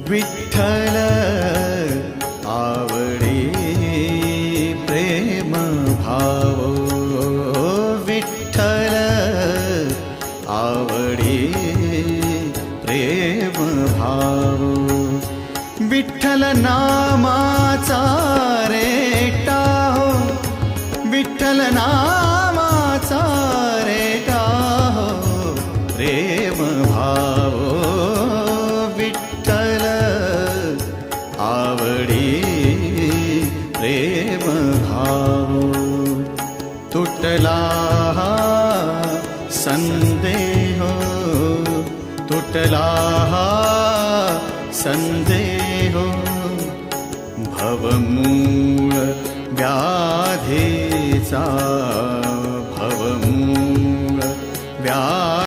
विठ्ठल आवडी प्रेम भाव, विठ्ठल आवडी प्रेम भाव, विठ्ठल नामाचा रेटा हो, विठ्ठल नामाचा रेटा हो प्रेम भाव, विठ्ठल आवडी प्रेम भाव. तुटला संदेह, तुटला संदेह, भवमूळ व्याधीचा, भवमूळ व्याधी